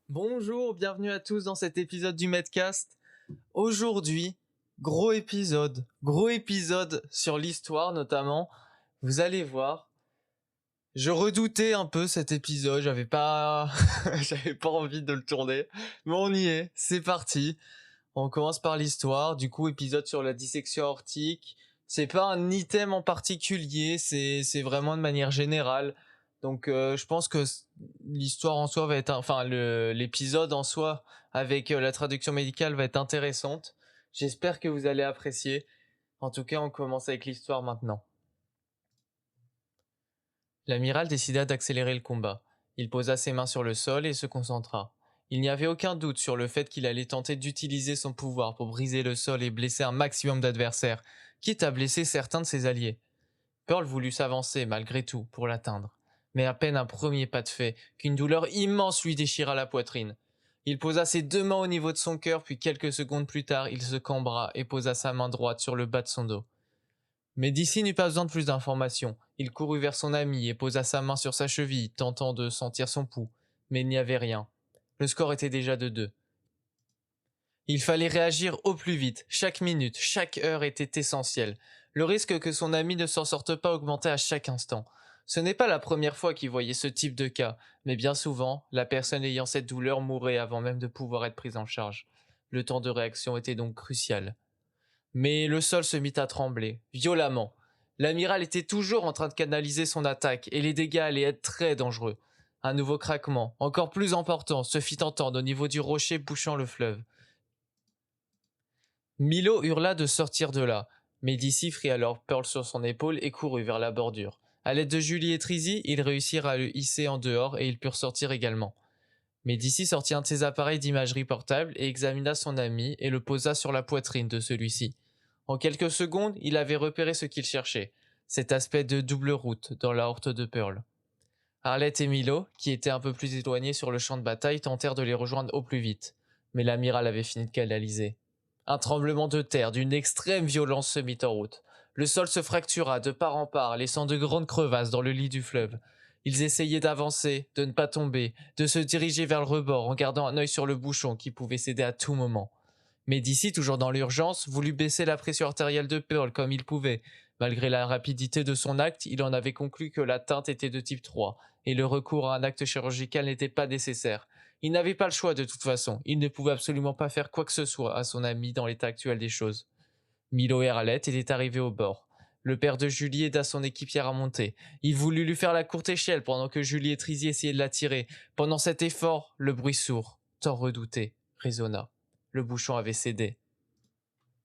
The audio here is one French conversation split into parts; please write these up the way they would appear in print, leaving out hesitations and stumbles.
Bonjour, bienvenue à tous dans cet épisode du Medcast. Aujourd'hui, gros épisode sur l'histoire notamment. Vous allez voir, je redoutais un peu cet épisode, j'avais pas, j'avais pas envie de le tourner, mais on y est, c'est parti. On commence par l'histoire, du coup épisode sur la dissection aortique. C'est pas un item en particulier, c'est vraiment de manière générale. Donc je pense que l'histoire en soi va être, enfin l'épisode en soi avec la traduction médicale va être intéressante. J'espère que vous allez apprécier. En tout cas, on commence avec l'histoire maintenant. L'amiral décida d'accélérer le combat. Il posa ses mains sur le sol et se concentra. Il n'y avait aucun doute sur le fait qu'il allait tenter d'utiliser son pouvoir pour briser le sol et blesser un maximum d'adversaires, quitte à blesser certains de ses alliés. Pearl voulut s'avancer malgré tout pour l'atteindre, mais à peine un premier pas de fait qu'une douleur immense lui déchira la poitrine. Il posa ses deux mains au niveau de son cœur, puis quelques secondes plus tard, il se cambra et posa sa main droite sur le bas de son dos. Mais d'ici n'eut pas besoin de plus d'informations. Il courut vers son ami et posa sa main sur sa cheville, tentant de sentir son pouls. Mais il n'y avait rien. Le score était déjà de 2. Il fallait réagir au plus vite. Chaque minute, chaque heure était essentielle. Le risque que son ami ne s'en sorte pas augmentait à chaque instant. Ce n'est pas la première fois qu'il voyait ce type de cas, mais bien souvent, la personne ayant cette douleur mourait avant même de pouvoir être prise en charge. Le temps de réaction était donc crucial. Mais le sol se mit à trembler, violemment. L'amiral était toujours en train de canaliser son attaque, et les dégâts allaient être très dangereux. Un nouveau craquement, encore plus important, se fit entendre au niveau du rocher bouchant le fleuve. Milo hurla de sortir de là, mais D'ici prit alors Pearl sur son épaule et courut vers la bordure. À l'aide de Julie et Trizzy, ils réussirent à le hisser en dehors et ils purent sortir également. Mais D'ici sortit un de ses appareils d'imagerie portable et examina son ami et le posa sur la poitrine de celui-ci. En quelques secondes, il avait repéré ce qu'il cherchait, cet aspect de double route dans la horte de Pearl. Arlette et Milo, qui étaient un peu plus éloignés sur le champ de bataille, tentèrent de les rejoindre au plus vite. Mais l'amiral avait fini de canaliser. Un tremblement de terre d'une extrême violence se mit en route. Le sol se fractura de part en part, laissant de grandes crevasses dans le lit du fleuve. Ils essayaient d'avancer, de ne pas tomber, de se diriger vers le rebord en gardant un œil sur le bouchon qui pouvait céder à tout moment. Mais D'ici, toujours dans l'urgence, voulut baisser la pression artérielle de Pearl comme il pouvait. Malgré la rapidité de son acte, il en avait conclu que l'atteinte était de type 3, et le recours à un acte chirurgical n'était pas nécessaire. Il n'avait pas le choix de toute façon, il ne pouvait absolument pas faire quoi que ce soit à son ami dans l'état actuel des choses. Milo et Arlette étaient arrivés au bord. Le père de Julie aida son équipière à monter. Il voulut lui faire la courte échelle pendant que Julie et Trizzy essayaient de la tirer. Pendant cet effort, le bruit sourd, tant redouté, résonna. Le bouchon avait cédé.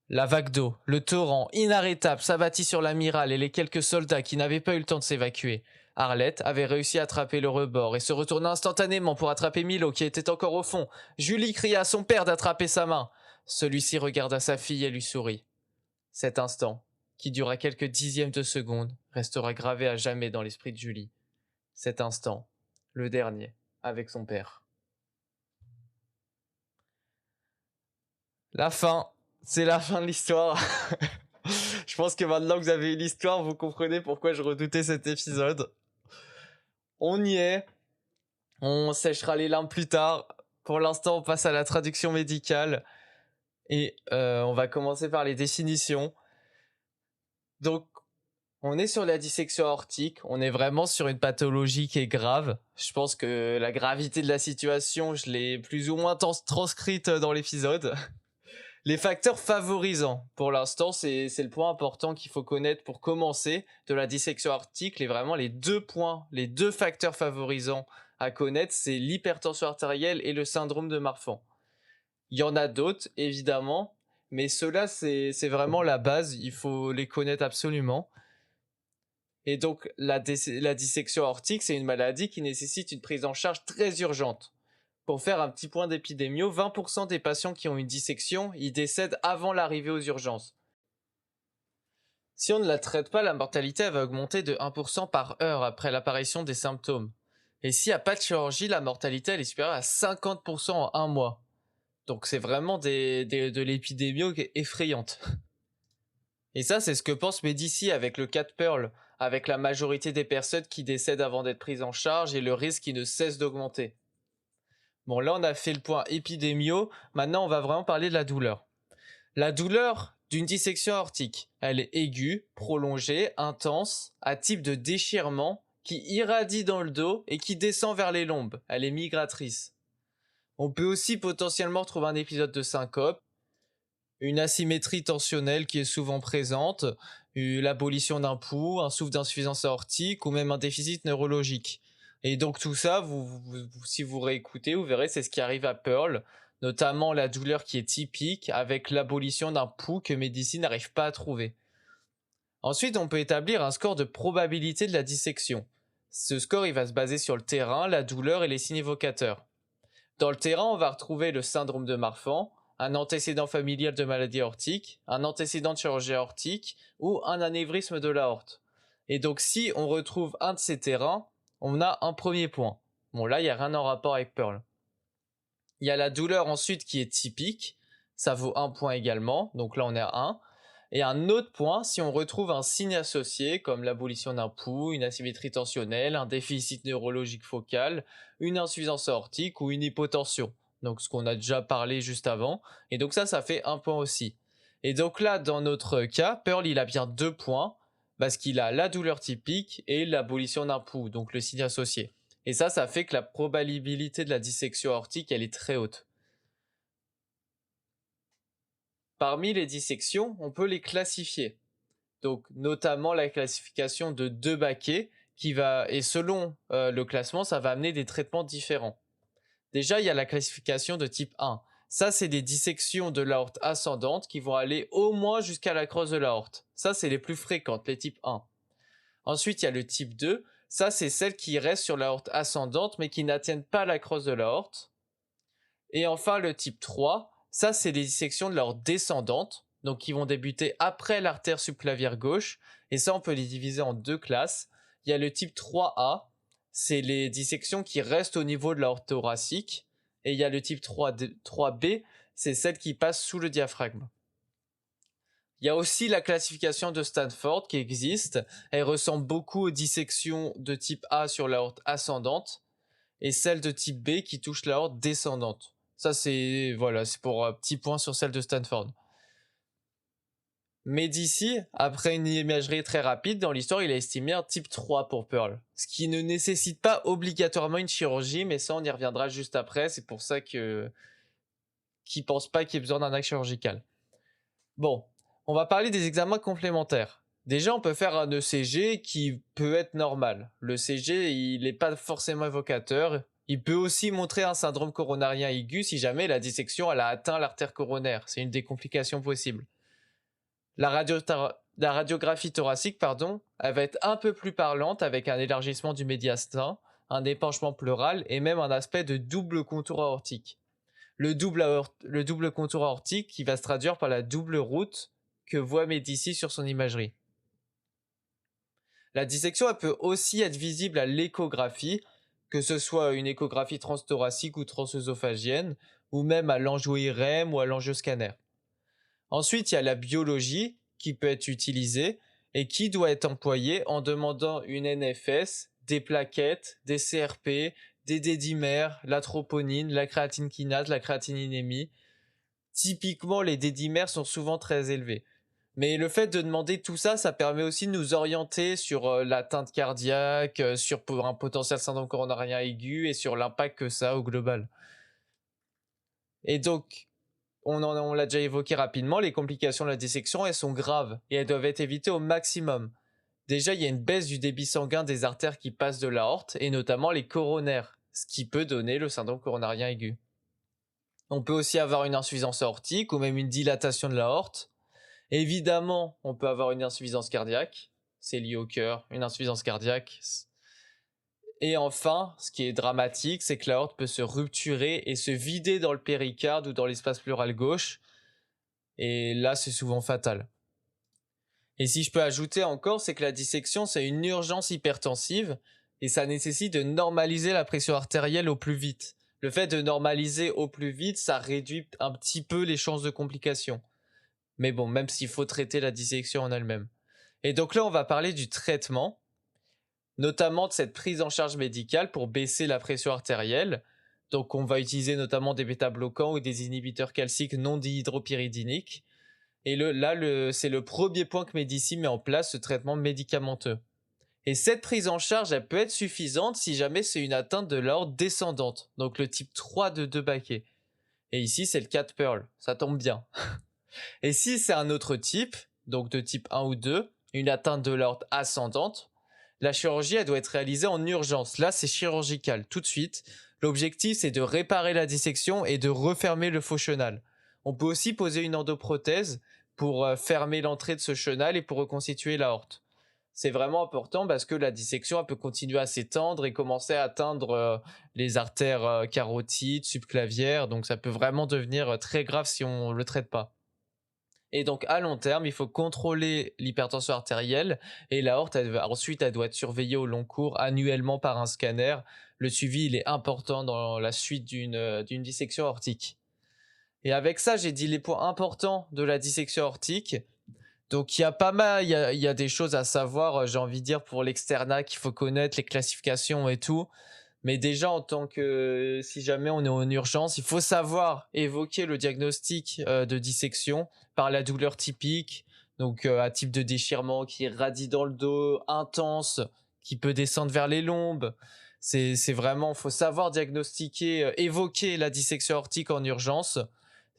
La vague d'eau, le torrent, inarrêtable, s'abattit sur l'amiral et les quelques soldats qui n'avaient pas eu le temps de s'évacuer. Arlette avait réussi à attraper le rebord et se retourna instantanément pour attraper Milo qui était encore au fond. Julie cria à son père d'attraper sa main. Celui-ci regarda sa fille et lui sourit. Cet instant, qui dura quelques dixièmes de seconde, restera gravé à jamais dans l'esprit de Julie. Cet instant, le dernier, avec son père. La fin, c'est la fin de l'histoire. Je pense que maintenant que vous avez eu l'histoire, vous comprenez pourquoi je redoutais cet épisode. On y est. On séchera les larmes plus tard. Pour l'instant, on passe à la traduction médicale. Et on va commencer par les définitions. Donc, on est sur la dissection aortique. On est vraiment sur une pathologie qui est grave. Je pense que la gravité de la situation, je l'ai plus ou moins transcrite dans l'épisode. Les facteurs favorisants, pour l'instant, c'est le point important qu'il faut connaître pour commencer de la dissection aortique. Et vraiment, les deux facteurs favorisants à connaître, c'est l'hypertension artérielle et le syndrome de Marfan. Il y en a d'autres, évidemment, mais ceux-là, c'est vraiment la base. Il faut les connaître absolument. Et donc, la dissection aortique, c'est une maladie qui nécessite une prise en charge très urgente. Pour faire un petit point d'épidémio, 20% des patients qui ont une dissection, ils décèdent avant l'arrivée aux urgences. Si on ne la traite pas, la mortalité va augmenter de 1% par heure après l'apparition des symptômes. Et s'il n'y a pas de chirurgie, la mortalité elle est supérieure à 50% en un mois. Donc c'est vraiment de l'épidémio effrayante. Et ça, c'est ce que pense Medici avec le cas de Pearl, avec la majorité des personnes qui décèdent avant d'être prises en charge et le risque qui ne cesse d'augmenter. Bon, là, on a fait le point épidémio. Maintenant, on va vraiment parler de la douleur. La douleur d'une dissection aortique, elle est aiguë, prolongée, intense, à type de déchirement, qui irradie dans le dos et qui descend vers les lombes. Elle est migratrice. On peut aussi potentiellement retrouver un épisode de syncope, une asymétrie tensionnelle qui est souvent présente, l'abolition d'un pouls, un souffle d'insuffisance aortique ou même un déficit neurologique. Et donc tout ça, si vous réécoutez, vous verrez, c'est ce qui arrive à Pearl, notamment la douleur qui est typique avec l'abolition d'un pouls que Medici n'arrive pas à trouver. Ensuite, on peut établir un score de probabilité de la dissection. Ce score, il va se baser sur le terrain, la douleur et les signes évocateurs. Dans le terrain, on va retrouver le syndrome de Marfan, un antécédent familial de maladie aortique, un antécédent de chirurgie aortique ou un anévrisme de l'aorte. Et donc, si on retrouve un de ces terrains, on a un premier point. Bon, là, il n'y a rien en rapport avec Pearl. Il y a la douleur ensuite qui est typique, ça vaut un point également, donc là on est à 1. Et un autre point, si on retrouve un signe associé comme l'abolition d'un pouls, une asymétrie tensionnelle, un déficit neurologique focal, une insuffisance aortique ou une hypotension. Donc ce qu'on a déjà parlé juste avant. Et donc ça fait un point aussi. Et donc là, dans notre cas, Pearl, il a bien 2 points parce qu'il a la douleur typique et l'abolition d'un pouls, donc le signe associé. Et ça fait que la probabilité de la dissection aortique, elle est très haute. Parmi les dissections, on peut les classifier. Donc, notamment la classification de Debacker, et selon le classement, ça va amener des traitements différents. Déjà, il y a la classification de type 1. Ça, c'est des dissections de l'aorte ascendante qui vont aller au moins jusqu'à la crosse de l'aorte. Ça, c'est les plus fréquentes, les types 1. Ensuite, il y a le type 2. Ça, c'est celles qui restent sur l'aorte ascendante mais qui n'atteignent pas la crosse de l'aorte. Et enfin, le type 3. Ça, c'est des dissections de l'aorte descendante, donc qui vont débuter après l'artère subclavière gauche. Et ça, on peut les diviser en 2 classes. Il y a le type 3A. C'est les dissections qui restent au niveau de l'aorte thoracique. Et il y a le type 3B. C'est celles qui passent sous le diaphragme. Il y a aussi la classification de Stanford qui existe. Elle ressemble beaucoup aux dissections de type A sur l'aorte ascendante et celle de type B qui touche l'aorte descendante. Ça, c'est pour un petit point sur celle de Stanford. Mais d'ici, après une imagerie très rapide, dans l'histoire, il a estimé un type 3 pour Pearl. Ce qui ne nécessite pas obligatoirement une chirurgie, mais ça, on y reviendra juste après. C'est pour ça qu'ils ne pensent pas qu'il y ait besoin d'un acte chirurgical. Bon, on va parler des examens complémentaires. Déjà, on peut faire un ECG qui peut être normal. Le CG, il n'est pas forcément évocateur. Il peut aussi montrer un syndrome coronarien aigu si jamais la dissection elle a atteint l'artère coronaire. C'est une des complications possibles. La radiographie thoracique, elle va être un peu plus parlante avec un élargissement du médiastin, un épanchement pleural et même un aspect de double contour aortique. Le double contour aortique qui va se traduire par la double route que voit Medici sur son imagerie. La dissection elle peut aussi être visible à l'échographie, que ce soit une échographie transthoracique ou transœsophagienne, ou même à l'angio-IRM ou à l'angioscanner. Ensuite, il y a la biologie qui peut être utilisée et qui doit être employée en demandant une NFS, des plaquettes, des CRP, des dédimères, la troponine, la créatine kinase, la créatininémie. Typiquement, les dédimères sont souvent très élevés. Mais le fait de demander tout ça, ça permet aussi de nous orienter sur l'atteinte cardiaque, sur un potentiel syndrome coronarien aigu et sur l'impact que ça a au global. Et donc, on l'a déjà évoqué rapidement, les complications de la dissection, elles sont graves et elles doivent être évitées au maximum. Déjà, il y a une baisse du débit sanguin des artères qui passent de l'aorte, et notamment les coronaires, ce qui peut donner le syndrome coronarien aigu. On peut aussi avoir une insuffisance aortique ou même une dilatation de l'aorte. Évidemment, on peut avoir une insuffisance cardiaque, c'est lié au cœur, une insuffisance cardiaque. Et enfin, ce qui est dramatique, c'est que l'aorte peut se rupturer et se vider dans le péricarde ou dans l'espace pleural gauche. Et là, c'est souvent fatal. Et si je peux ajouter encore, c'est que la dissection, c'est une urgence hypertensive et ça nécessite de normaliser la pression artérielle au plus vite. Le fait de normaliser au plus vite, ça réduit un petit peu les chances de complications. Mais bon, même s'il faut traiter la dissection en elle-même. Et donc là, on va parler du traitement, notamment de cette prise en charge médicale pour baisser la pression artérielle. Donc on va utiliser notamment des bêta-bloquants ou des inhibiteurs calciques non dihydropyridiniques. Et c'est le premier point que Medici met en place, ce traitement médicamenteux. Et cette prise en charge, elle peut être suffisante si jamais c'est une atteinte de l'ordre descendante, donc le type 3 de Debacker. Et ici, c'est le cas de Pearl, ça tombe bien. Et si c'est un autre type, donc de type 1 ou 2, une atteinte de l'ordre ascendante, la chirurgie, elle doit être réalisée en urgence. Là, c'est chirurgical, tout de suite. L'objectif, c'est de réparer la dissection et de refermer le faux chenal. On peut aussi poser une endoprothèse pour fermer l'entrée de ce chenal et pour reconstituer l'aorte. C'est vraiment important parce que la dissection, elle peut continuer à s'étendre et commencer à atteindre les artères carotides, subclavières. Donc, ça peut vraiment devenir très grave si on ne le traite pas. Et donc, à long terme, il faut contrôler l'hypertension artérielle et l'aorte, ensuite, elle doit être surveillée au long cours annuellement par un scanner. Le suivi, il est important dans la suite d'une dissection aortique. Et avec ça, j'ai dit les points importants de la dissection aortique. Donc, il y a pas mal, il y a des choses à savoir, j'ai envie de dire, pour l'externat qu'il faut connaître, les classifications et tout. Mais déjà, en tant que, si jamais on est en urgence, il faut savoir évoquer le diagnostic de dissection par la douleur typique. Donc, un type de déchirement qui radie dans le dos, intense, qui peut descendre vers les lombes. C'est vraiment, faut savoir diagnostiquer, évoquer la dissection aortique en urgence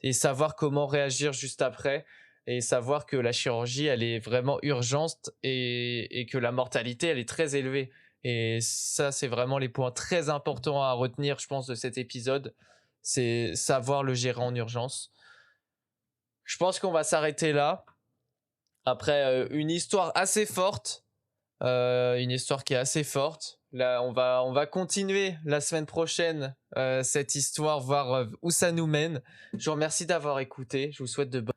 et savoir comment réagir juste après. Et savoir que la chirurgie, elle est vraiment urgente et que la mortalité, elle est très élevée. Et ça, c'est vraiment les points très importants à retenir, je pense, de cet épisode. C'est savoir le gérer en urgence. Je pense qu'on va s'arrêter là. Après une histoire assez forte, une histoire qui est assez forte. Là, on va continuer la semaine prochaine cette histoire, voir où ça nous mène. Je vous remercie d'avoir écouté. Je vous souhaite de bonnes